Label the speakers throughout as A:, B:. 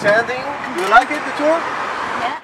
A: descending. Do you like it, the tour?
B: Yeah.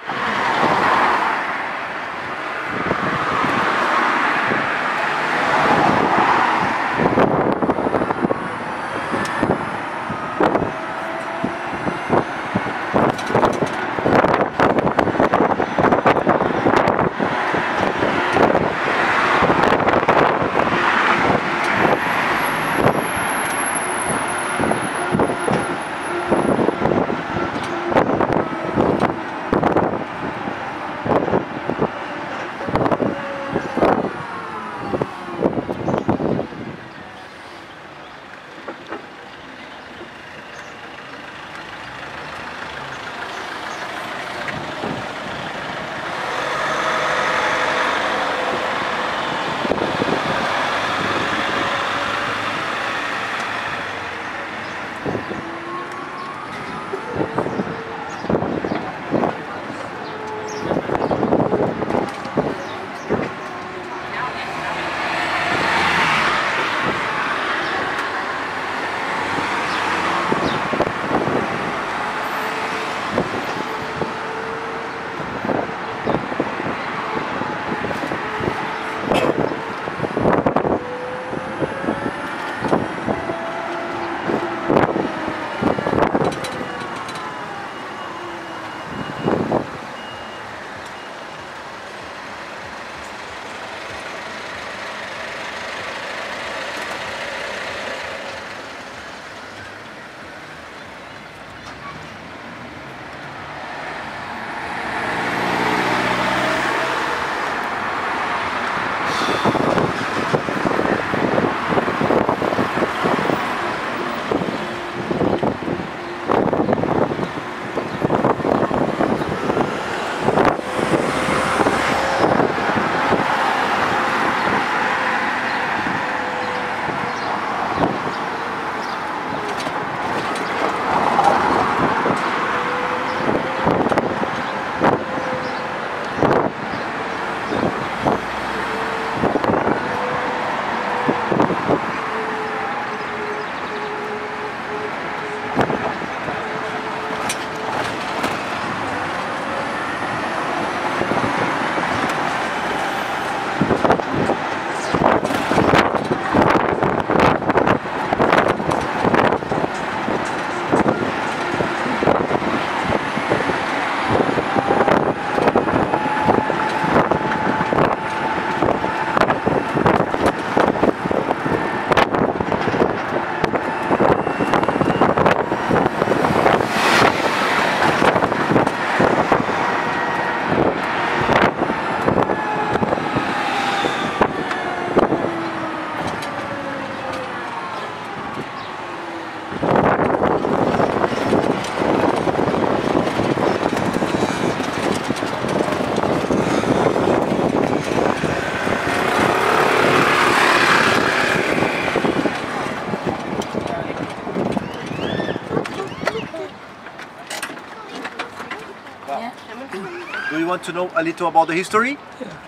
A: Do you want to know a little about the history?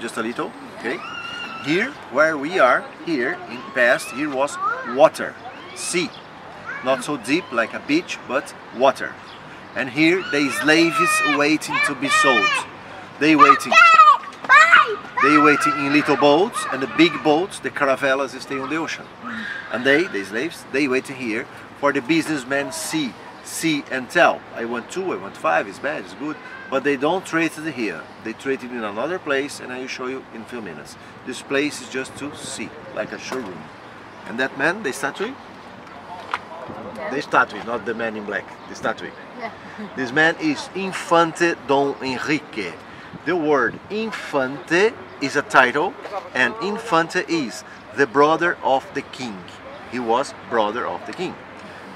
A: Just a little, okay? Here, where we are, here in past, here was water, sea. Not so deep like a beach, but water. And here the slaves waiting to be sold. They waiting in little boats, and the big boats, the caravelas, stay on the ocean. And they, the slaves, they waiting here for the businessmen see and tell. I want 2, I want 5, it's bad, it's good. But they don't trade it here. They trade it in another place, and I will show you in a few minutes. This place is just to see, like a showroom. And that man, the statue? Yeah. The statue, not the man in black, the statue. Yeah. This man is Infante Dom Henrique. The word Infante is a title, and Infante is the brother of the king. He was brother of the king.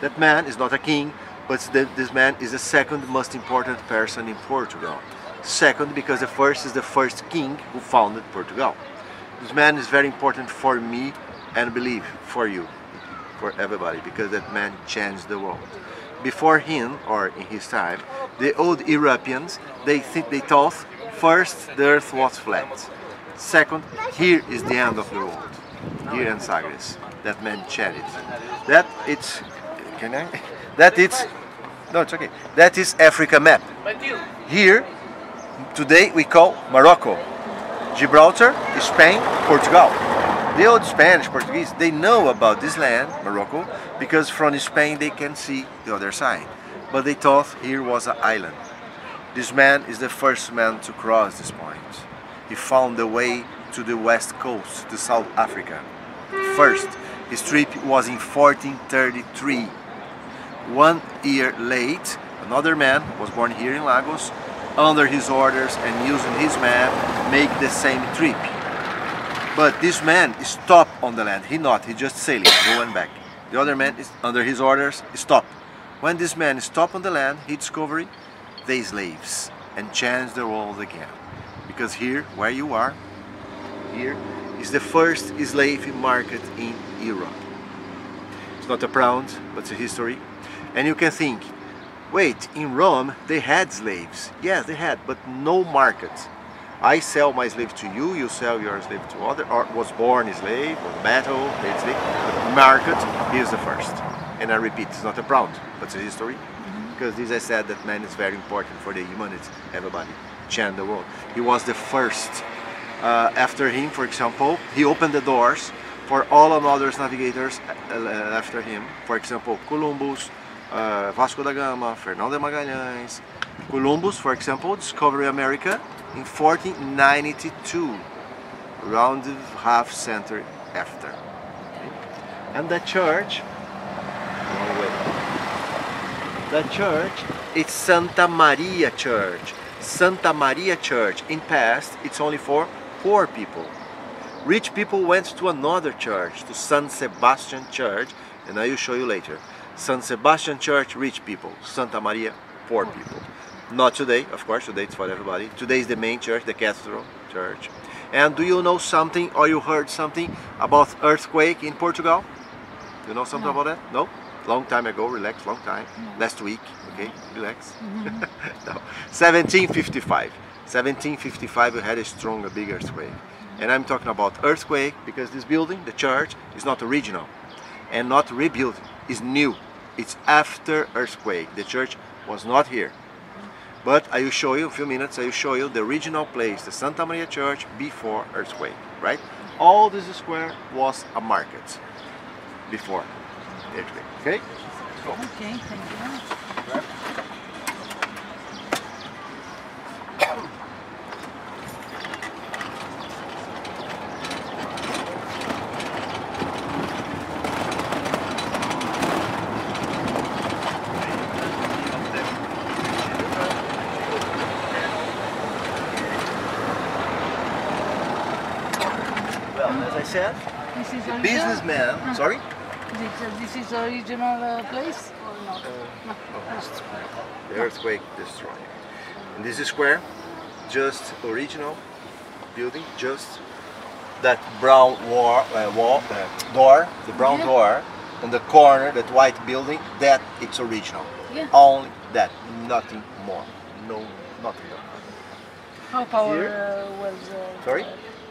A: That man is not a king, but this man is the second most important person in Portugal. Second, because the first is the first king who founded Portugal. This man is very important for me, and believe for you, for everybody, because that man changed the world. Before him, or in his time, the old Europeans, they thought first the earth was flat. Second, here is the end of the world. Here in Sagres. That man changed it. That it's No, it's okay. That is Africa map. Here, today we call Morocco. Gibraltar, Spain, Portugal. The old Spanish, Portuguese, they know about this land, Morocco, because from Spain they can see the other side. But they thought here was an island. This man is the first man to cross this point. He found the way to the west coast, to South Africa. First, his trip was in 1433. 1 year late, another man was born here in Lagos, under his orders and using his map, make the same trip. But this man stopped on the land. He just sailing, going back. The other man is under his orders, stopped. When this man stopped on the land, he discovered the slaves and changed the world again. Because here, where you are, here is the first slave market in Europe. It's not a proud, but it's a history. And you can think, wait, in Rome they had slaves. Yes, they had, but no market. I sell my slave to you, you sell your slave to other, or was born a slave, or battle, paid slave. The market is the first. And I repeat, it's not a proud, but it's a history. Because this I said that man is very important for the humanity, everybody, change the world. He was the first. After him, for example, he opened the doors for all other navigators after him. For example, Columbus, Vasco da Gama, Fernando de Magalhães. Columbus, for example, discovered America in 1492, around half century after. Okay. And the church, it's Santa Maria Church. Santa Maria Church. In past, it's only for poor people. Rich people went to another church, to San Sebastian Church, and I will show you later. San Sebastian Church, rich people. Santa Maria, poor people. Not today, of course, today it's for everybody. Today is the main church, the cathedral church. And do you know something, or you heard something about earthquake in Portugal? You know something about that? No? Long time ago, relax, long time. Last week, okay, relax. No. 1755. 1755 we had a strong, a big earthquake. And I'm talking about earthquake because this building, the church, is not original and not rebuilt, it's new. It's after earthquake. The church was not here. But I will show you, in a few minutes, I will show you the original place, the Santa Maria Church before earthquake, right? All this square was a market before the earthquake, okay? Go.
B: Okay, thank you.
A: Right. As I said,
B: This is
A: the
B: original?
A: businessman, sorry?
B: This is original place or not? No.
A: The earthquake destroyed. And this is square, just original building, just that brown door, the brown door on the corner, that white building, that it's original.
B: Yeah.
A: Only that, nothing more. No, nothing more.
B: How power
A: Here?
B: was?
A: Sorry?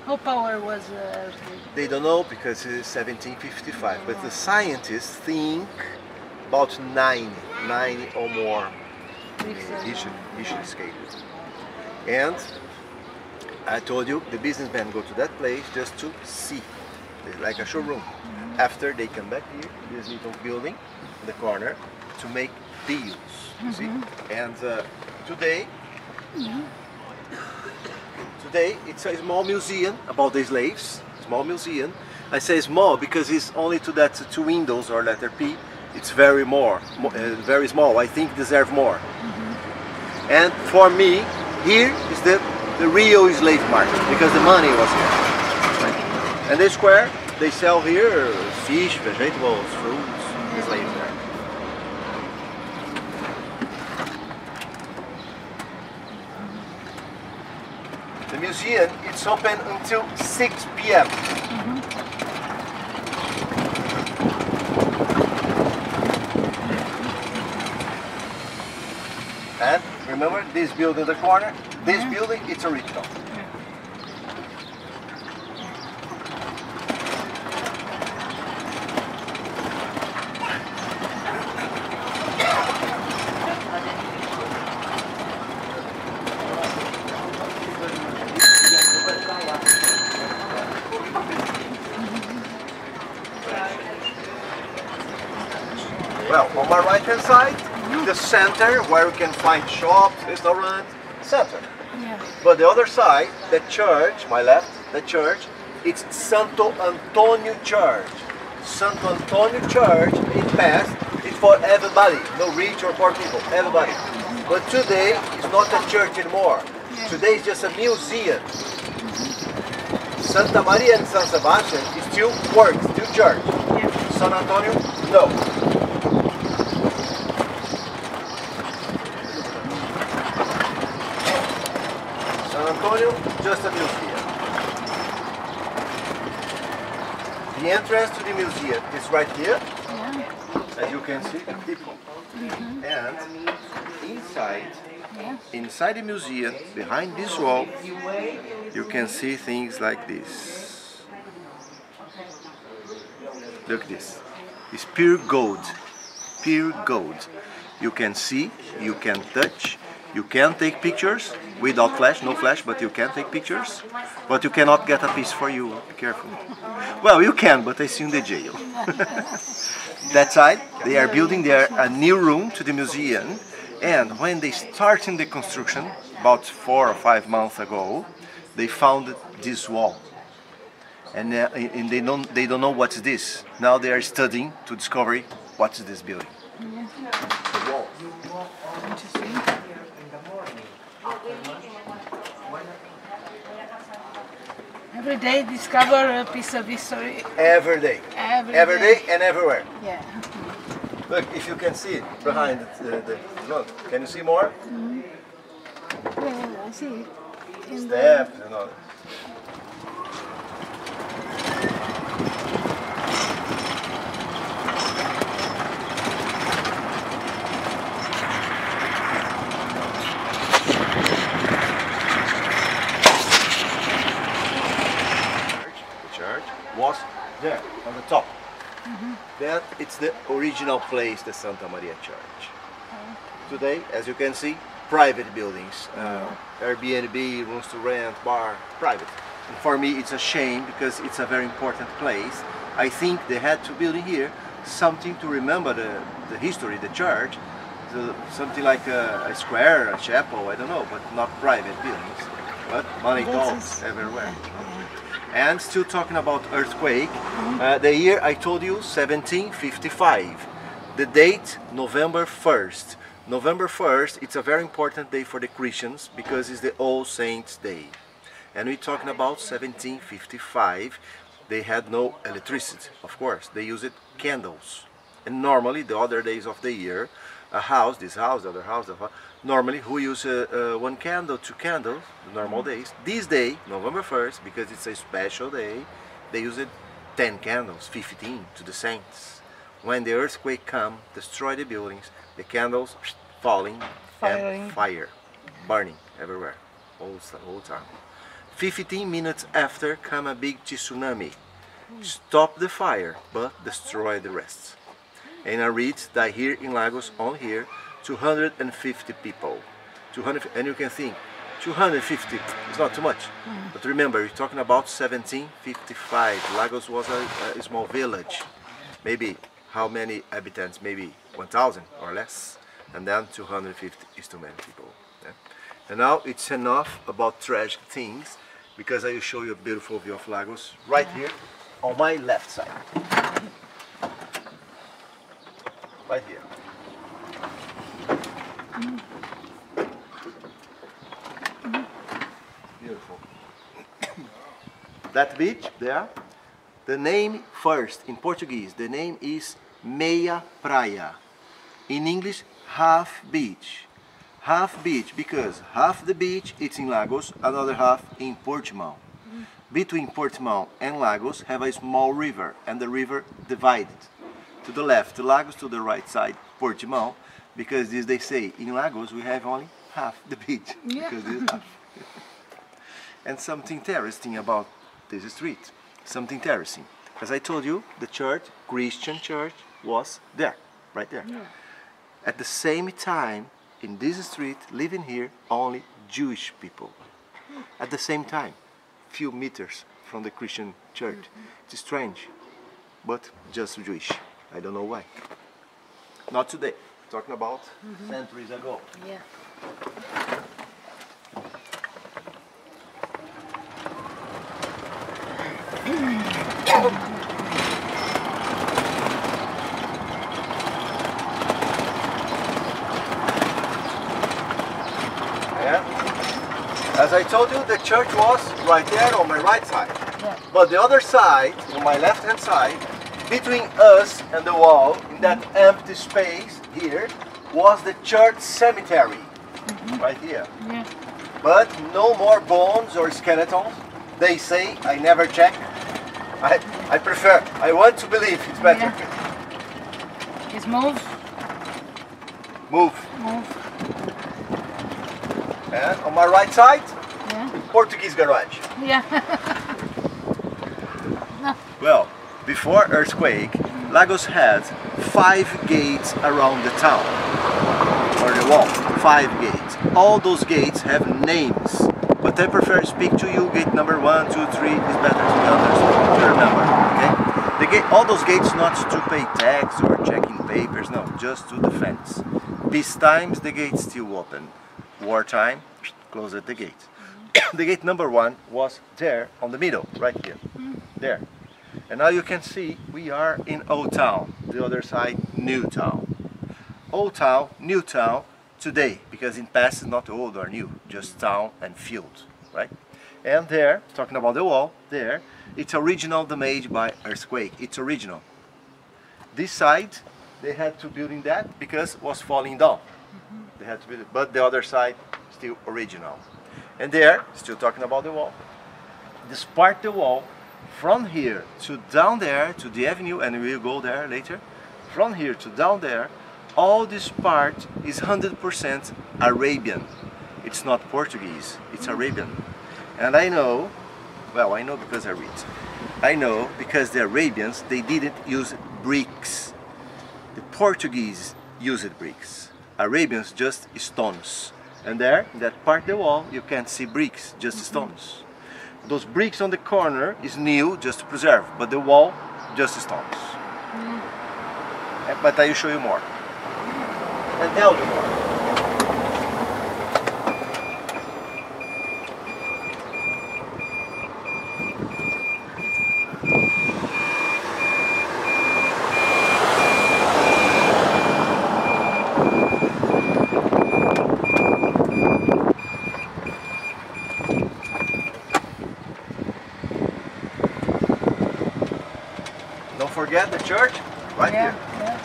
B: How power was earthquake?
A: They don't know because it's 1755, but the scientists think about 90 or more. He should escape it. And I told you, the businessmen go to that place just to see. It's like a showroom. After they come back here, this little building in the corner, to make deals, you see? And today it's a small museum about the slaves, small museum. I say small because it's only to that two windows or letter P. It's very very small. I think deserve more. And for me, here is the real slave market because the money was here. Right? And the square, they sell here fish, vegetables, fruits, the slaves there. The museum, it's open until 6 p.m. And remember this building in the corner? This building, it's original. On my right hand side, the center where you can find shops, restaurants, center.
B: Yeah.
A: But the other side, the church, my left, the church, it's Santo Antonio Church. Santo Antonio Church, in past, it's for everybody, no rich or poor people, everybody. But today, it's not a church anymore.
B: Yeah.
A: Today, it's just a museum. Santa Maria and San Sebastian is still works, still church.
B: Yeah.
A: San Antonio, no. San Antonio, just a museum. The entrance to the museum is right here,
B: Yeah.
A: as you can see, people. And inside,
B: Yeah.
A: inside the museum, behind this wall, you can see things like this. Look at this. It's pure gold. Pure gold. You can see, you can touch, you can take pictures without flash, no flash, but you can take pictures. But you cannot get a piece for you. Be careful. Well, you can, but I see in the jail. That side, they are building there a new room to the museum. And when they started the construction, about 4 or 5 months ago, they found this wall. And they don't know what's this. Now they are studying to discover what's this building. The wall.
B: Interesting. Every day discover a piece of history.
A: Every day.
B: Every
A: day and everywhere.
B: Yeah.
A: Look, if you can see it behind the look, can you see more?
B: Yeah, I see it. In the-
A: Steps and all. The church was there on the top. Then it's the original place, the Santa Maria Church. Today, as you can see, private buildings, Airbnb, rooms to rent, bar, private. And for me, it's a shame because it's a very important place. I think they had to build in here something to remember the history, the church, something like a square, a chapel, I don't know, but not private buildings. But money talks everywhere. And still talking about earthquake, the year I told you, 1755. The date, November 1st. November 1st, it's a very important day for the Christians because it's the All Saints' Day. And we're talking about 1755. They had no electricity, of course. They used candles. And normally, the other days of the year, a house, this house, the other house, normally who use one candle, 2 candles, the normal days. This day, November 1st, because it's a special day, they use 10 candles, 15 to the saints. When the earthquake come, destroy the buildings, the candles falling and fire, burning everywhere, all time. 15 minutes after come a big tsunami. Stop the fire, but destroy the rest. And I read that here in Lagos, on here, 250 people. 200, and you can think, 250 is not too much. But remember, you're talking about 1755. Lagos was a small village. Maybe how many inhabitants? Maybe 1,000 or less. And then 250 is too many people. Yeah? And now it's enough about tragic things, because I will show you a beautiful view of Lagos right here on my left side. Right here. Beautiful. That beach there, the name first in Portuguese, the name is Meia Praia. In English, half beach. Half beach because half the beach it's in Lagos, another half in Portimão. Between Portimão and Lagos have a small river, and the river divided. To the left, Lagos, to the right side, Portimão, because this they say, in Lagos we have only half the beach, because this is half. And something interesting about this street, something interesting. As I told you, the church, Christian church, was there, right there. At the same time, in this street, living here, only Jewish people. At the same time, few meters from the Christian church. It's strange, but just Jewish. I don't know why. Not today. Talking about centuries ago.
B: Yeah.
A: As I told you, the church was right there on my right side.
B: Yeah.
A: But the other side, on my left hand side, between us and the wall, in that empty space here, was the church cemetery. Right here.
B: Yeah.
A: But no more bones or skeletons. They say, I never check. I prefer, I want to believe it's better.
B: Yeah. It's move.
A: Move.
B: Move.
A: And on my right side,
B: Yeah.
A: Portuguese garage.
B: Yeah. No.
A: Well, before earthquake, Lagos had 5 gates around the town, or the wall, 5 gates. All those gates have names, but I prefer to speak to you. Gate number 1, 2, 3 is better to remember. Okay? The gate, all those gates not to pay tax or checking papers, no, just to defense. Peace times, the gates still open. Wartime, close at the gate. The gate number 1 was there on the middle, right here, there. And now you can see we are in Old Town, the other side, New Town. Old Town, New Town, today, because in past is not old or new, just town and field, right? And there, talking about the wall, there, it's original damage by earthquake, it's original. This side, they had to build in that because it was falling down. They had to build it, but the other side, still original. And there, still talking about the wall, this part of the wall, from here to down there to the avenue, and we'll go there later, from here to down there, all this part is 100% Arabian. It's not Portuguese, it's Arabian. And I know, well, I know because I read. I know because the Arabians, they didn't use bricks. The Portuguese used bricks. Arabians just stones. And there, in that part of the wall, you can't see bricks, just stones. Those bricks on the corner is new, just to preserve, but the wall, just stones. But I will show you more. And tell you more. Don't forget the church, right here.
B: Yeah.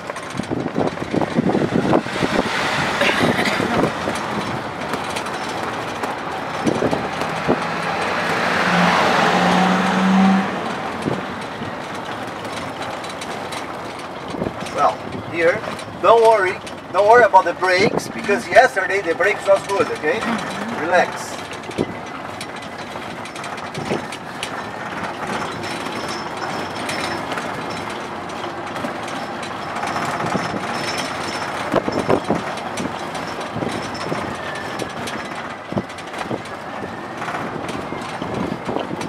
A: Well, here, don't worry about the brakes, because yesterday the brakes was good, okay? Relax.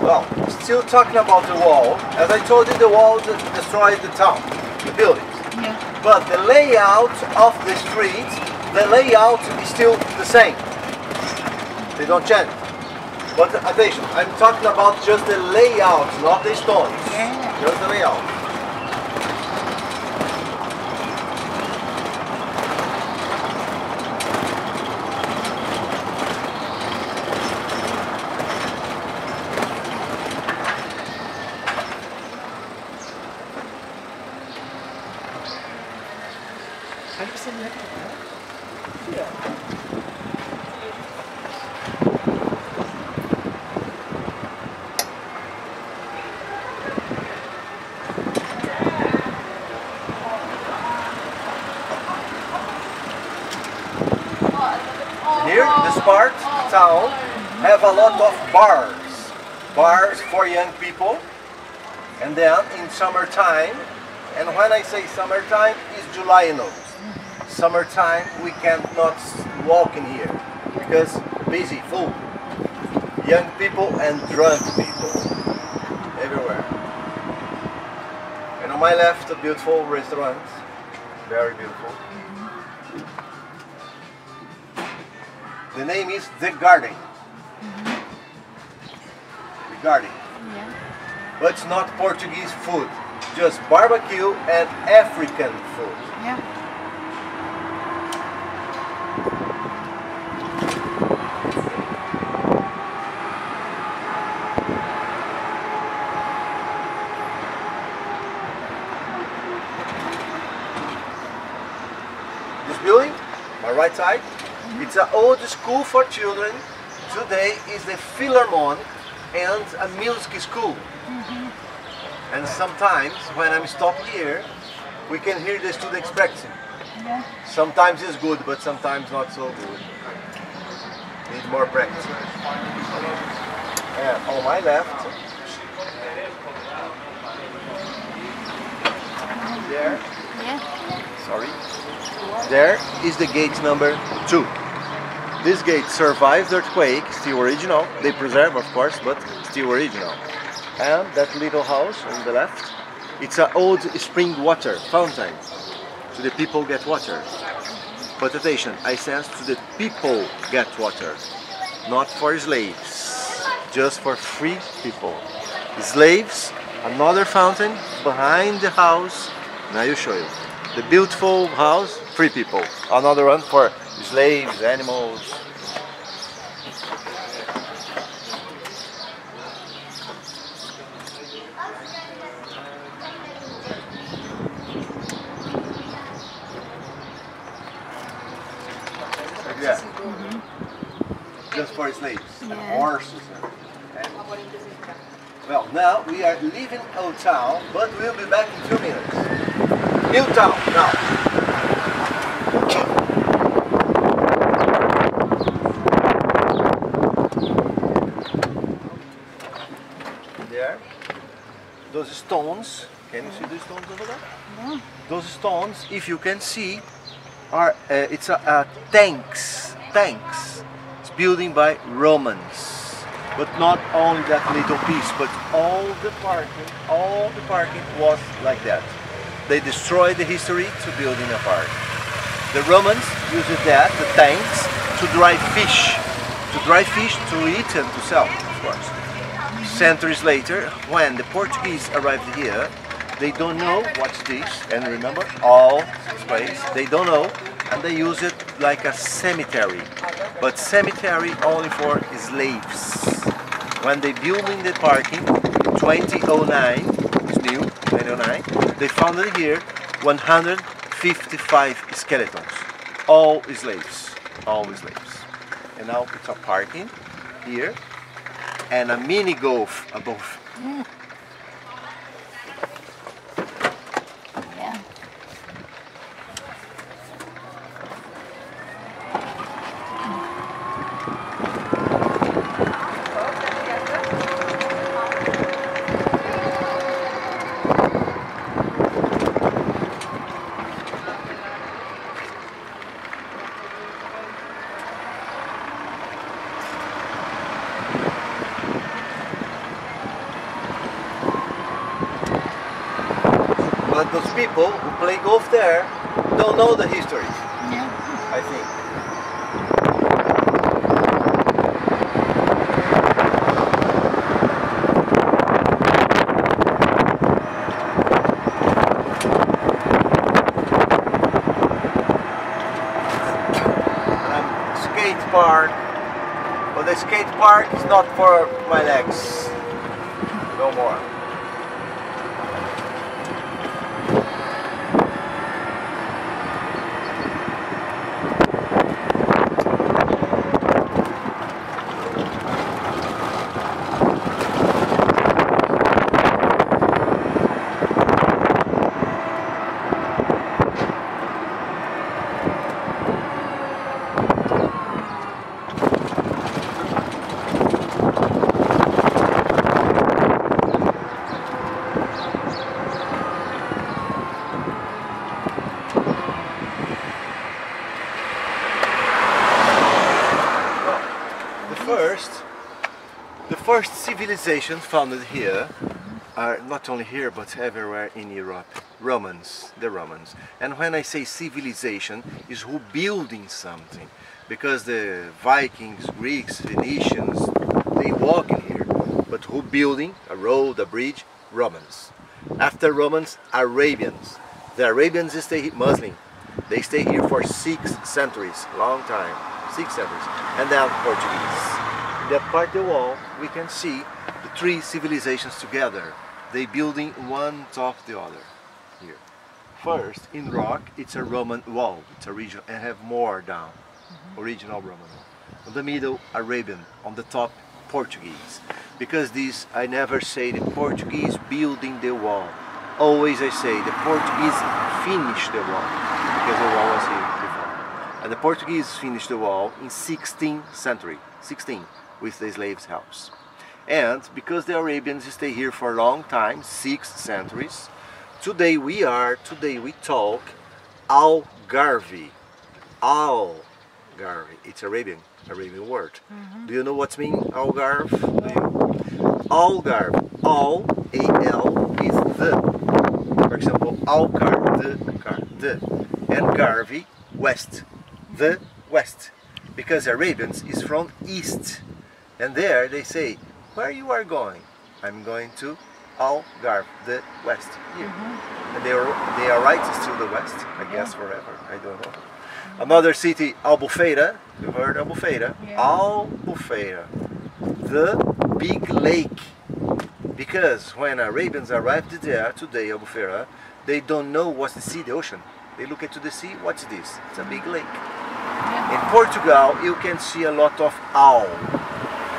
A: Well, still talking about the wall, as I told you, the wall destroyed the town, the buildings.
B: Yeah.
A: But the layout of the street, the layout is still the same. They don't change. But attention, I'm talking about just the layout, not the stones.
B: Yeah.
A: Just the layout. Here, this part, town, have a lot of bars for young people, and then in summertime, and when I say summertime, it's July and August. Summertime, we cannot walk in here, because busy, full. Young people and drunk people, everywhere. And on my left, a beautiful restaurant, Very beautiful. The name is The Garden. The Garden.
B: Yeah.
A: But it's not Portuguese food, just barbecue and African food.
B: Yeah.
A: This building, my right side, it's an old school for children. Today is the Philharmonic and a music school. And sometimes when I'm stopped here, we can hear the students practicing.
B: Yeah.
A: Sometimes it's good, but sometimes not so good. Need more practice. And on my left, there,
B: Yeah.
A: sorry, there is the gate number 2. This gate survived the earthquake, still original. They preserve, of course, but still original. And that little house on the left, it's an old spring water fountain. So the people get water. But attention, I said to the people get water, not for slaves, just for free people. Slaves, another fountain behind the house. Now I will show you. The beautiful house, free people. Another one for slaves, animals. Yeah. Just for slaves and horses. Well, now we are leaving Old Town, but we'll be back in 2 minutes. New Town now. There, those stones. Can you see the stones over there?
B: Yeah.
A: Those stones, if you can see, are it's tanks. It's building by Romans, but not only that little piece, but all the parking was like that. They destroyed the history to building a park. The Romans used that, the tanks, to dry fish to eat and to sell, of course. Centuries later, when the Portuguese arrived here, they don't know what's this, and remember, all this place, they don't know, and they use it like a cemetery, but cemetery only for slaves. When they built in the parking, 2009, it's new, 2009, they found it here 155 skeletons, all slaves. And now it's a parking here, and a mini golf above.
B: Yeah.
A: But those people who play golf there don't know the history,
B: Yeah.
A: I think. Skate park, but the skate park is not for my legs, no more. The first civilizations founded here are not only here but everywhere in Europe. Romans, the Romans. And when I say civilization, is who building something, because the Vikings, Greeks, Phoenicians, they walk in here, but who building a road, a bridge? Romans. After Romans, Arabians. The Arabians stay Muslim. They stay here for 6 centuries, long time, 6 centuries, and then Portuguese. In that part of the wall, we can see the 3 civilizations together. They building one top the other. Here. First, in rock, it's a Roman wall. It's original, and have more down. Original Roman wall. On the middle, Arabian. On the top, Portuguese. Because this, I never say the Portuguese building the wall. Always I say the Portuguese finished the wall. Because the wall was here before. And the Portuguese finished the wall in 16th century. 16, with the slaves' helps. And because the Arabians stay here for a long time, 6 centuries, today we talk Algarve. Algarve, it's Arabian word. Do you know what mean Algarve? Algarve, Al, A-L is the. For example, Alcar, the. And Garve, west, the west. Because Arabians is from east. And there they say, where you are going? I'm going to Algarve, the west, here. And they are right still the west, I guess forever, I don't know. Another city, Albufeira, you heard Albufeira? Yeah. Albufeira, the big lake. Because when Arabians arrived there, today Albufeira, they don't know what's the sea, the ocean. They look into the sea, what's this? It's a big lake. In Portugal, you can see a lot of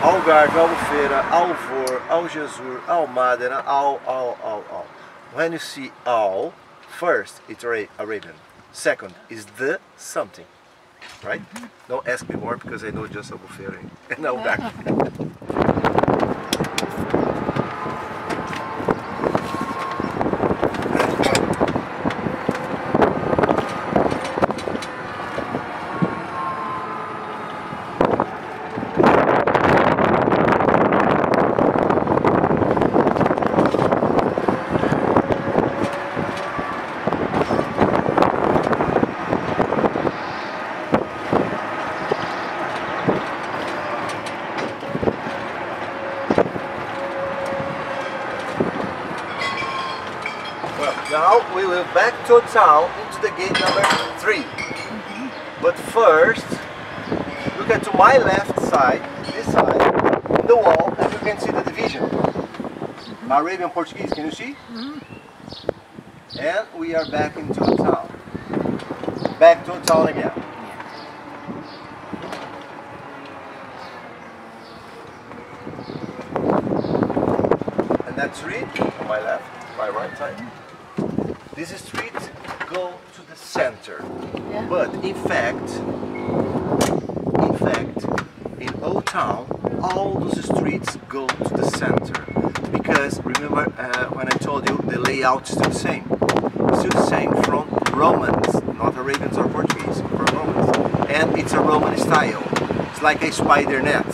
A: Algarve, Albufeira, Alvor, Algesur, Almadena, Al. When you see Al, first it's Arabian. Second is the something, right? Don't ask me more because I know just Albufeira and Algarve. Now we will back to town into the gate number 3. But first, look at to my left side, this side, in the wall, as you can see the division. Arabian Portuguese, can you see? And we are back into town. Back to town again. And that street on my left, my right side. This street go to the center, but in fact, in Old Town, all those streets go to the center. Because remember when I told you the layout is still the same. It's still the same from Romans, not Arabians or Portuguese, from Romans. And it's a Roman style. It's like a spider net.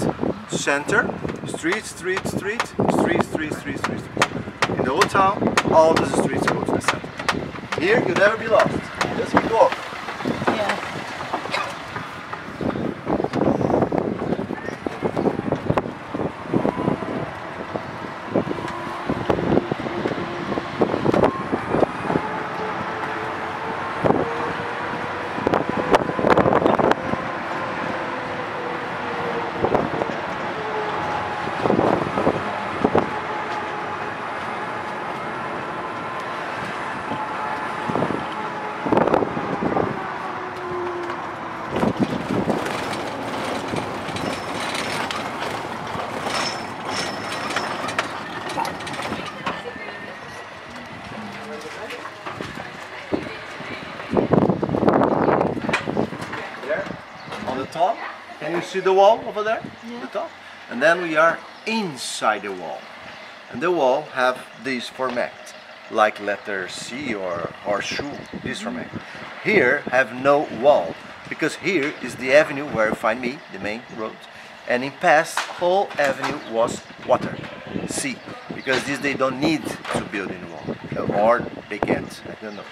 A: Center, street. In the Old Town, all those streets go to the center. Here, you'll never be lost. Just keep walking. Top. Can you see the wall over there? The top. And then we are inside the wall. And the wall have this format, like letter C or horseshoe, this format. Here have no wall, because here is the avenue where you find me, the main road. And in past, whole avenue was water, sea. because this they don't need to build in wall, or they can't. I don't know.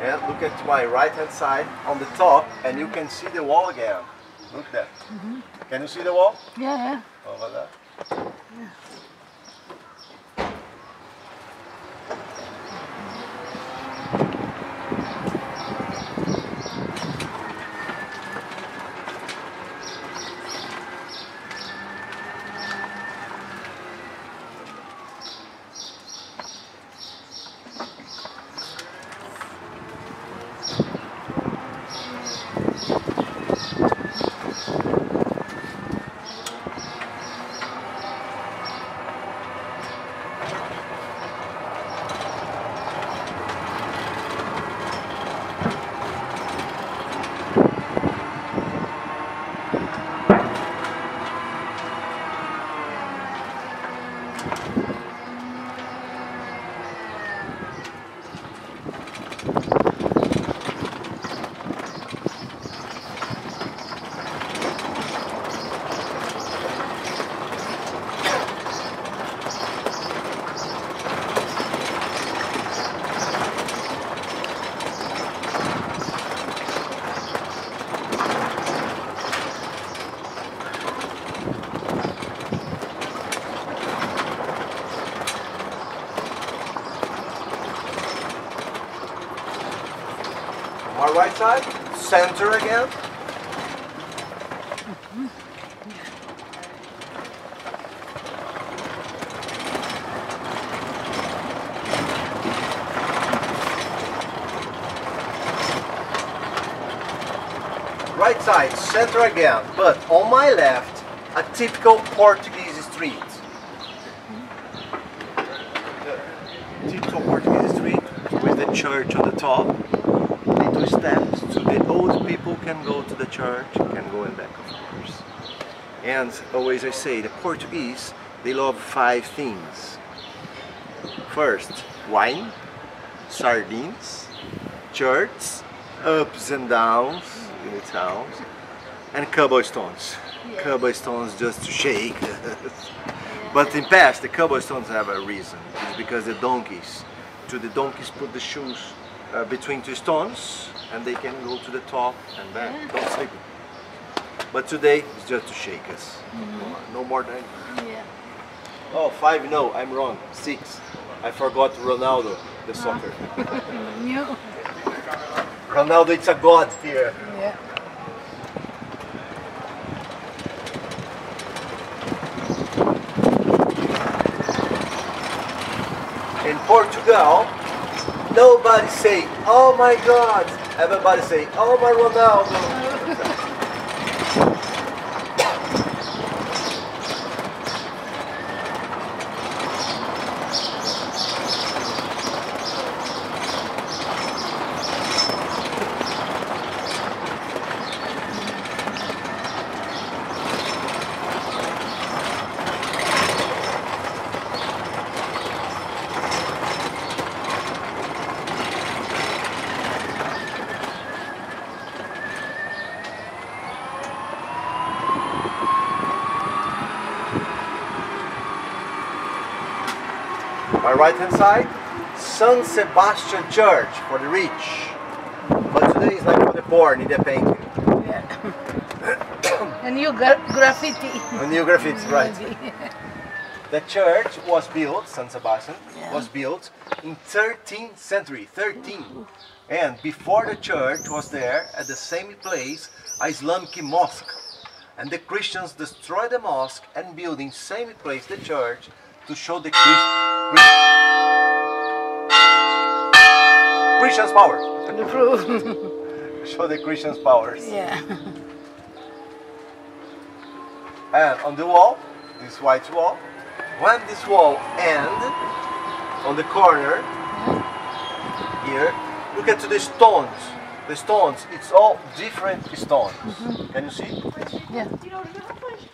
A: And look at my right hand side on the top, and you can see the wall again. Look there. Can you see the wall?
B: Yeah, yeah.
A: Over there. Our right side, center again. Right side, center again, but on my left, a typical Portuguese street. The typical Portuguese street with the church on the top. Little steps so the old people can go to the church, can go and back, of course. And always I say, the Portuguese, they love 5 things. First, wine, sardines, church, ups and downs in the towns, and cobblestones.
B: Yeah.
A: Cobblestones just to shake. But in past, the cobblestones have a reason. It's because the donkeys put the shoes between 2 stones, and they can go to the top and back.
B: Yeah.
A: Don't sleep. But today it's just to shake us. No more than.
B: Yeah.
A: Oh, 5? No, I'm wrong. 6. I forgot Ronaldo, the soccer.
B: New.
A: Ronaldo, it's a god here.
B: Yeah.
A: In Portugal, nobody say, oh my God. Everybody say, oh my Ronaldo. My right hand side, San Sebastian Church for the rich. But today is like for the poor, need a painting.
B: Yeah. A new graffiti.
A: A new graffiti, right. The church was built, San Sebastian, was built in 13th century, 13. And before the church was there, at the same place, a Islamic mosque. And the Christians destroyed the mosque and built in same place the church to show the Christians' powers.
B: The proof.
A: Show the Christians' powers.
B: Yeah.
A: And on the wall, this white wall, when this wall ends, on the corner, here, look at the stones. The stones, it's all different stones. Can you see?
B: Yeah.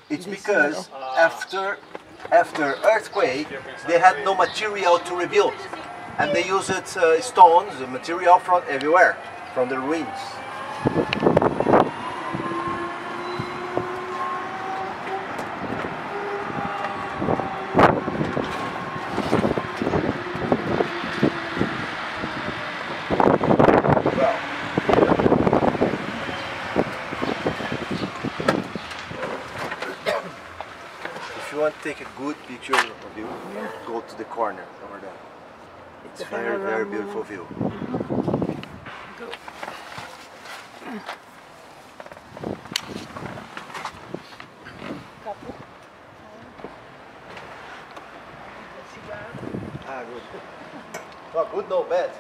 A: It's because after earthquake, they had no material to rebuild. And they used stones, material from everywhere. from the ruins. If you want to take a good picture of you, go to the corner over there. It's very, very beautiful view.
B: Go.
A: Ah, good. Well, good, no bad.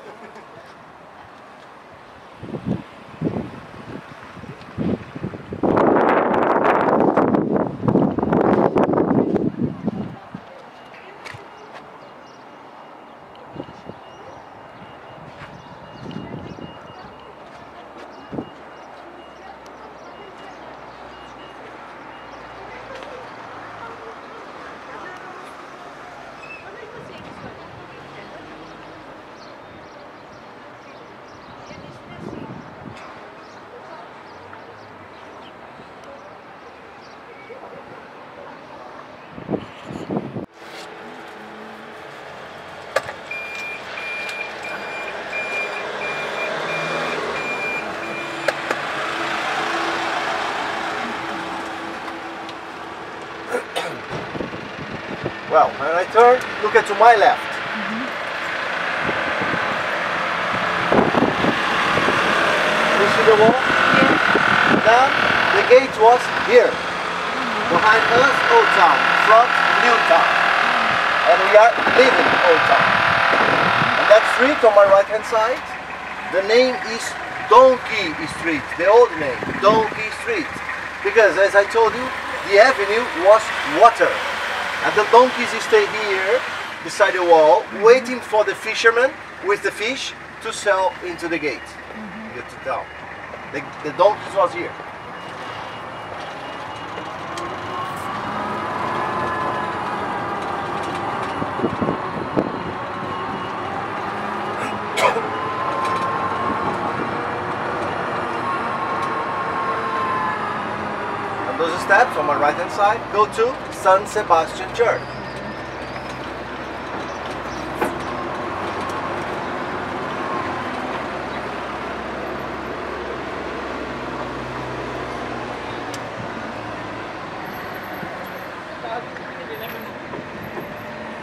A: Well, when I turn, look at to my left. You see the wall?
B: Yeah.
A: Now, the gate was here. Behind us, Old Town. Front, New Town. And we are leaving Old Town. And that street on my right hand side, the name is Donkey Street. The old name, Donkey Street. Because as I told you, the avenue was water. And the donkeys stay here beside the wall, waiting for the fishermen with the fish to sell into the gate. Get to town. The donkeys was here. And those steps on my right hand side go to San Sebastian Church.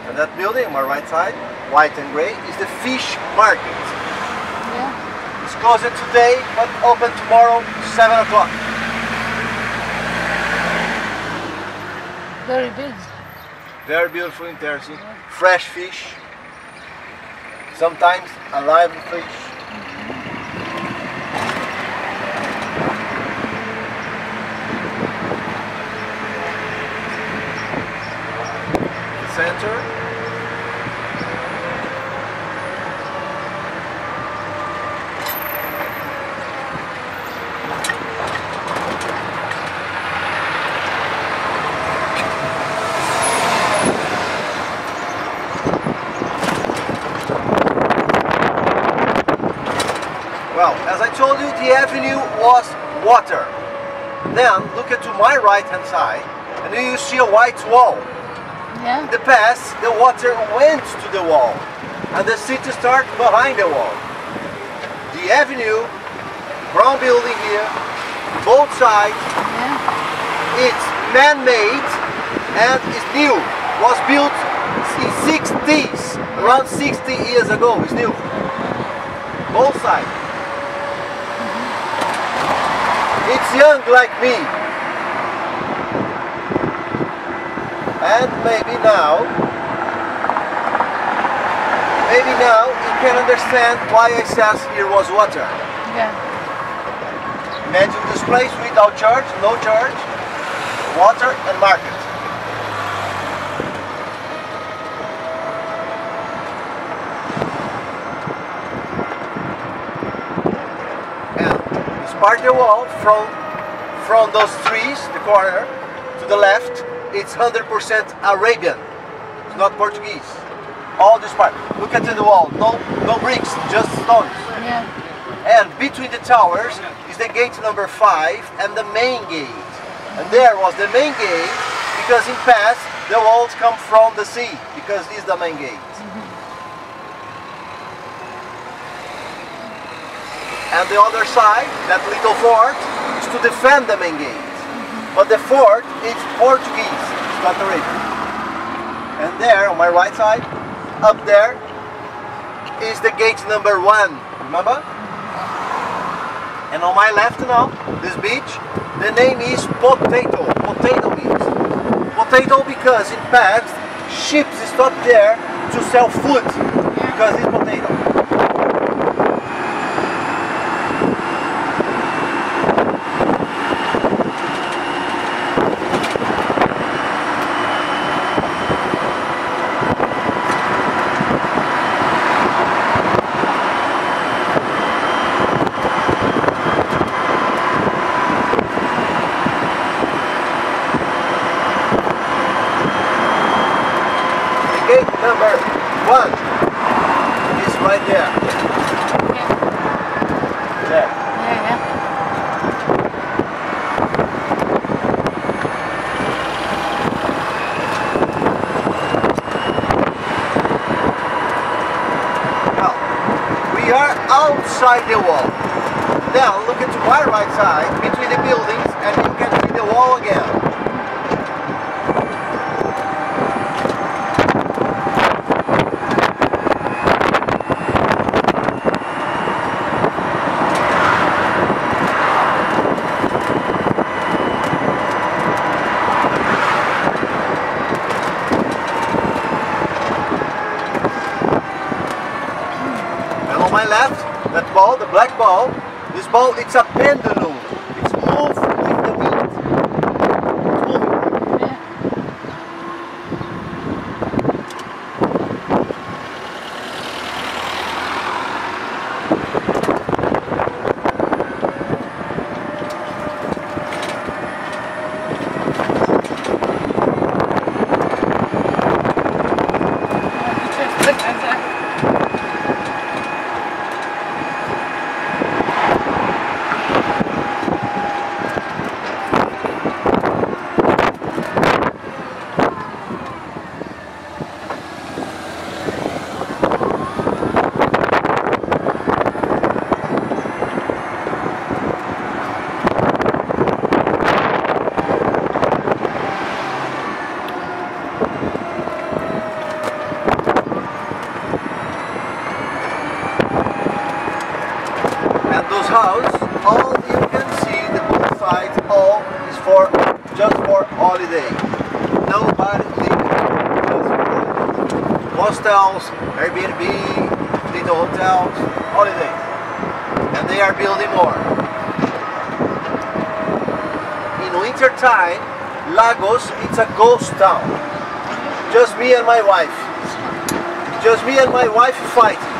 A: And that building on my right side, white and grey, is the fish market.
B: Yeah.
A: It's closed today, but open tomorrow, 7 o'clock.
B: Very big.
A: Very beautiful, interesting. Fresh fish. Sometimes alive fish. The center. Well, as I told you, the avenue was water. Then look at to my right hand side and then you see a white wall.
B: Yeah.
A: In the past, the water went to the wall and the city started behind the wall. The avenue, brown building here, both sides,
B: Yeah.
A: it's man-made and it's new. Was built in 60s, around 60 years ago, it's new. Both sides. It's young like me. And maybe now you can understand why I said here was water.
B: Yeah.
A: Imagine this place without church, no church, water and market. Part the wall from those trees, the corner, to the left, it's 100% Arabian. It's not Portuguese. All this part. Look at the wall. No bricks, just stones.
B: Yeah.
A: And between the towers is the gate number 5 and the main gate. And there was the main gate because in past the walls come from the sea because this is the main gate. And the other side, that little fort, is to defend the main gate. But the fort is Portuguese, it's not the river. And there, on my right side, up there, is the gate number 1, remember? And on my left now, this beach, the name is Potato. Potato means potato because in past, ships stopped there to sell food because it's potato. Gate number 1 is right there. There.
B: Yeah.
A: Now, we are outside the wall. Now, look at my right side, between the buildings, and you can see the wall again. On my left, that ball, the black ball, this ball, it's a pendulum. It's moved with the wind. It's moving.
B: Yeah.
A: House, all you can see, the both sides, all is for just for holiday. Nobody living here. Hostels, Airbnb, little hotels, holidays. And they are building more. In winter time, Lagos, it's a ghost town. Just me and my wife. Just me and my wife fighting.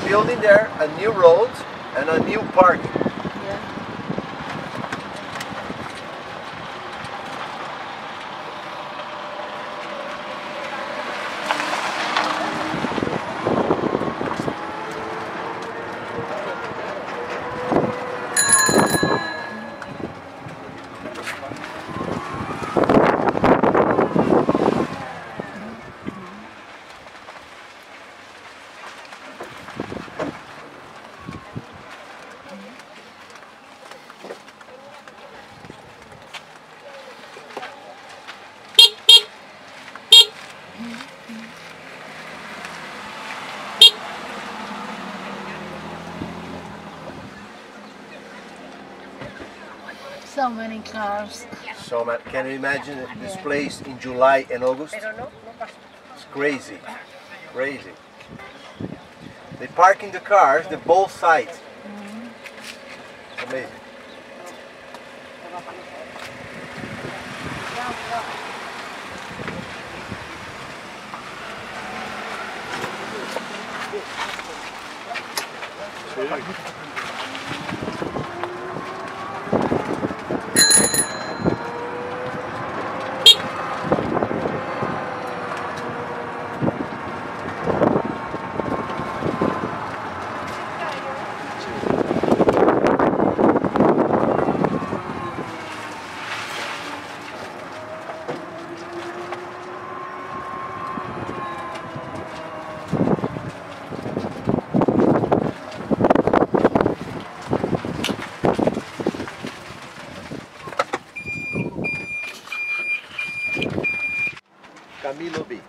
A: building there a new road and a new parking.
B: Yeah. So many cars.
A: So man, can you imagine this place in July and August? It's crazy, crazy. They parking the cars, the both sides. Amazing. Camilo Beach.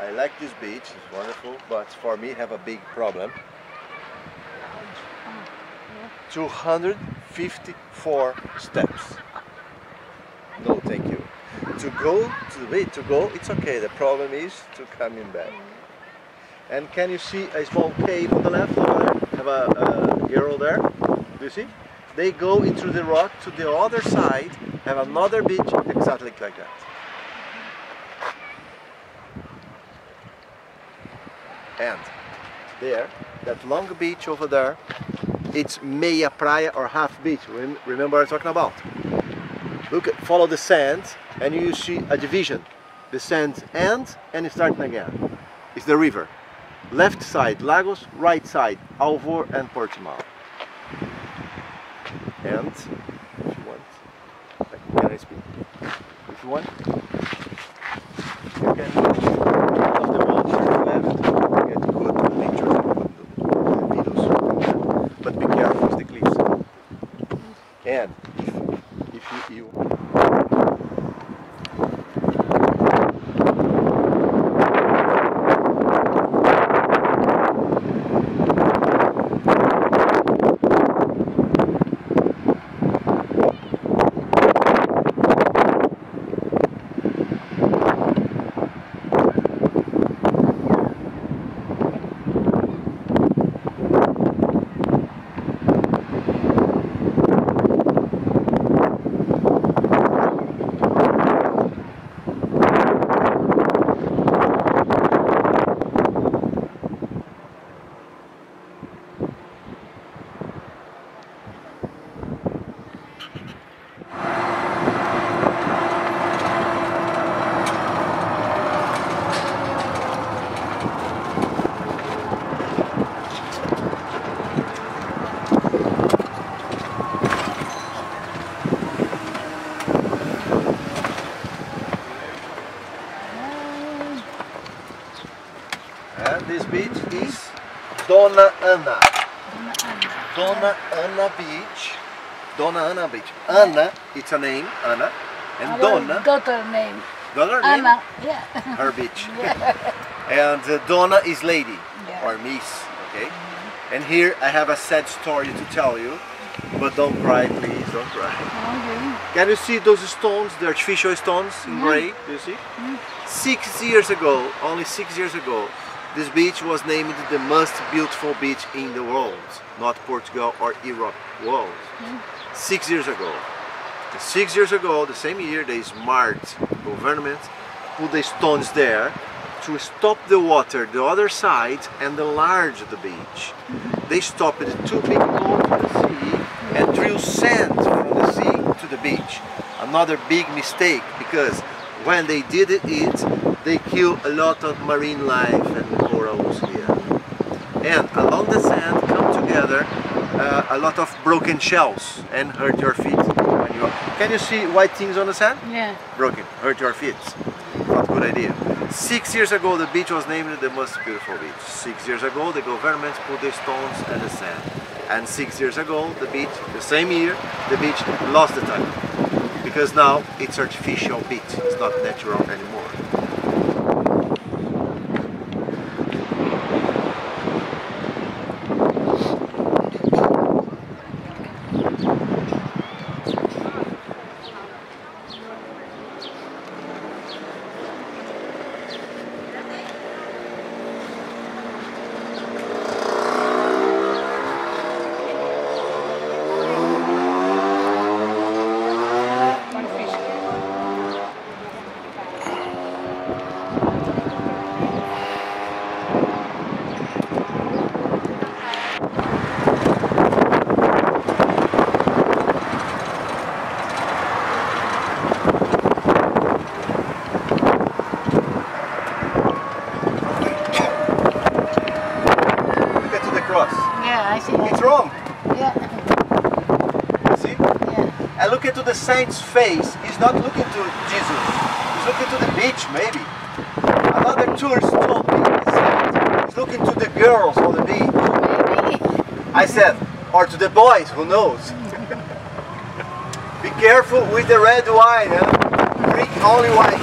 A: I like this beach, it's wonderful, but for me have a big problem. 254 steps. No thank you. To go to the beach, it's okay, the problem is to coming back. And can you see a small cave on the left over there? Have a girl there, do you see? They go into the rock to the other side, have another beach exactly like that. And there, that long beach over there, it's meia praia or half beach. Remember what I'm talking about? Look, follow the sand and you see a division. The sand ends and it's starting again. It's the river. Left side Lagos, right side Alvor and Portimao. And if you want, can I speak? If you want, you can look of the wall to the left, get good pictures and videos. But be careful with the cliffs. And if you this beach is Dona Ana. Dona Ana Beach. Dona Ana Beach. Ana, it's a name, Ana. And Dona.
B: Daughter name.
A: Daughter name?
B: Anna, yeah.
A: Her beach.
B: Yeah.
A: And Dona is lady,
B: Yeah.
A: or miss, okay? And here I have a sad story to tell you, but don't cry, please, don't cry.
B: Okay.
A: Can you see those stones, the artificial stones in gray? Do you see? 6 years ago, only 6 years ago, this beach was named the most beautiful beach in the world, not Portugal or Europe, world. 6 years ago. 6 years ago, the same year, the smart government put the stones there to stop the water the other side and enlarge the beach. They stopped two big boats in the sea and drew sand from the sea to the beach. Another big mistake, because when they did it, they killed a lot of marine life and corals here. And along the sand come together a lot of broken shells and hurt your feet. Can you see white things on the sand?
B: Yeah.
A: Broken, hurt your feet. Not a good idea. 6 years ago the beach was named the most beautiful beach. 6 years ago the government put the stones and the sand. And 6 years ago the beach, the same year, the beach lost the title. Because now it's artificial beach, it's not natural anymore.
B: Yeah, I see that.
A: It's wrong.
B: Yeah.
A: See?
B: Yeah.
A: And look into the saint's face. He's not looking to Jesus. He's looking to the beach, maybe. Another tourist told me, he said, he's looking to the girls on the beach.
B: Maybe.
A: I said, or to the boys, who knows? Be careful with the red wine, huh? Drink only white.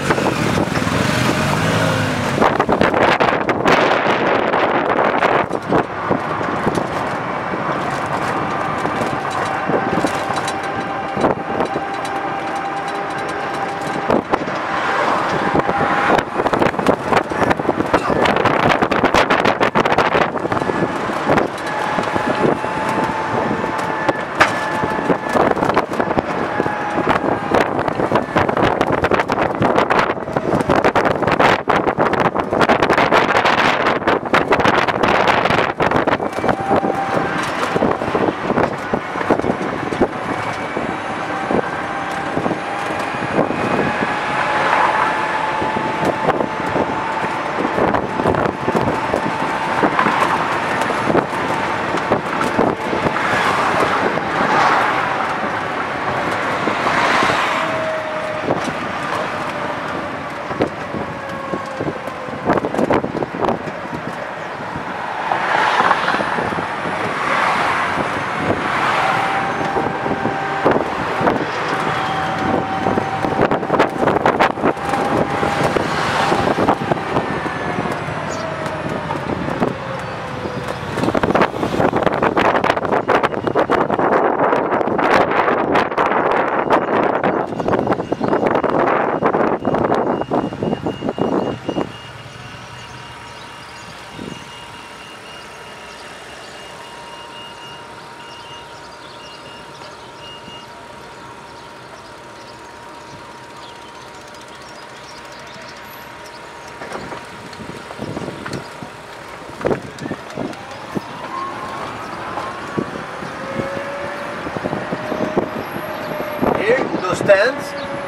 A: Stands,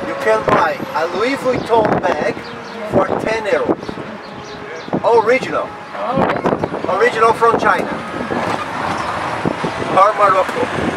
A: you can buy a Louis Vuitton bag for 10 euros. Original. Original from China or Morocco.